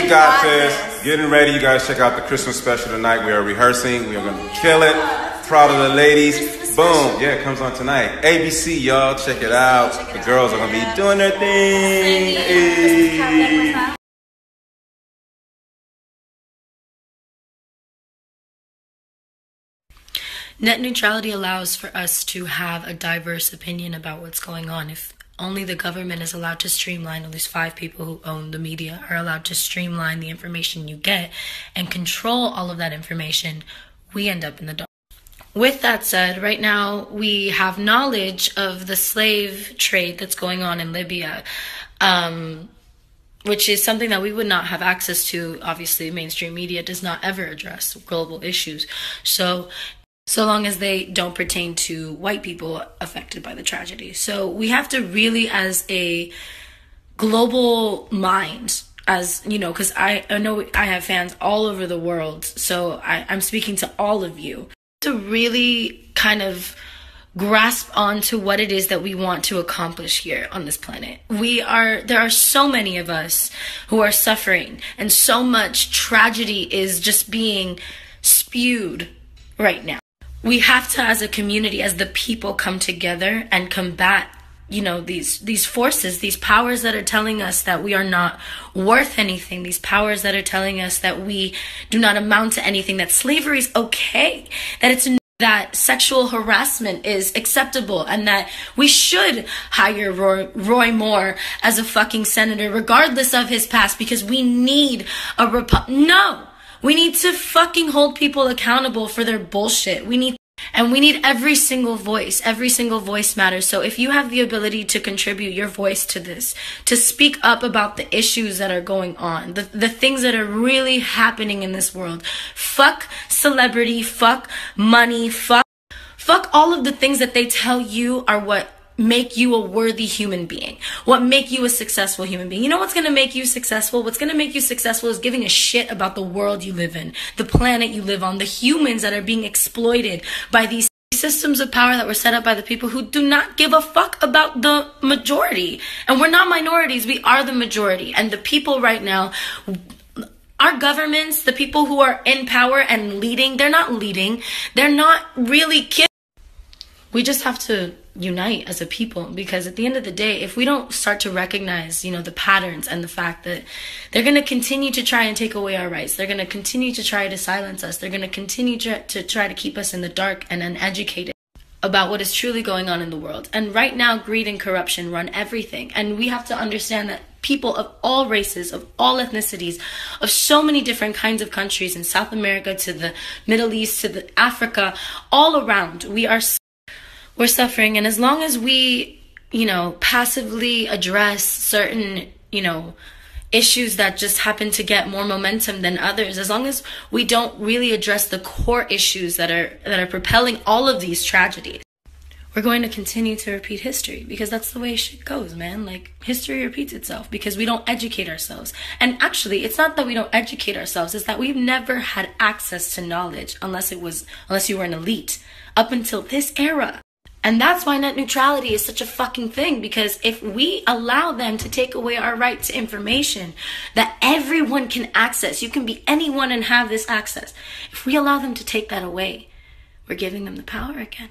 We got this. Getting ready. You guys check out the Christmas special tonight. We are rehearsing. We are going to kill it. Proud of the ladies. Boom. Yeah, it comes on tonight. ABC, y'all. Check it out. The girls are going to be doing their thing. Hey. Net neutrality allows for us to have a diverse opinion about what's going on. If only the government is allowed to streamline, at least 5 people who own the media are allowed to streamline the information you get and control all of that information, we end up in the dark. With that said, right now we have knowledge of the slave trade that's going on in Libya, which is something that we would not have access to. Obviously, mainstream media does not ever address global issues. So long as they don't pertain to white people affected by the tragedy. So we have to really, as a global mind, as you know, because I know I have fans all over the world, so I'm speaking to all of you, to really kind of grasp onto what it is that we want to accomplish here on this planet. There are so many of us who are suffering, and so much tragedy is just being spewed right now. We have to, as a community, as the people, come together and combat, these forces, these powers that are telling us that we are not worth anything, these powers that are telling us that we do not amount to anything, that slavery is okay, that sexual harassment is acceptable, and that we should hire Roy Moore as a fucking senator, regardless of his past, because we need No! We need to fucking hold people accountable for their bullshit. We need every single voice. Every single voice matters. So if you have the ability to contribute your voice to this, to speak up about the issues that are going on, the things that are really happening in this world, fuck celebrity, fuck money, fuck all of the things that they tell you are what make you a worthy human being, what make you a successful human being. You know what's going to make you successful? What's going to make you successful is giving a shit about the world you live in, the planet you live on, the humans that are being exploited by these systems of power that were set up by the people who do not give a fuck about the majority. And we're not minorities, we are the majority. And the people right now, our governments, the people who are in power and leading, they're not really kidding. We just have to unite as a people, because at the end of the day, if we don't start to recognize, the patterns and the fact that they're going to continue to try and take away our rights, they're going to continue to try to silence us, they're going to continue to try to keep us in the dark and uneducated about what is truly going on in the world. And right now, greed and corruption run everything. And we have to understand that people of all races, of all ethnicities, of so many different kinds of countries, in South America to the Middle East to the Africa, all around, we're suffering. And as long as we, passively address certain, issues that just happen to get more momentum than others, as long as we don't really address the core issues that are propelling all of these tragedies, we're going to continue to repeat history, because that's the way shit goes, man. Like, history repeats itself because we don't educate ourselves. And actually, it's not that we don't educate ourselves, it's that we've never had access to knowledge unless you were an elite up until this era. And that's why net neutrality is such a fucking thing, because if we allow them to take away our right to information that everyone can access, you can be anyone and have this access. If we allow them to take that away, we're giving them the power again.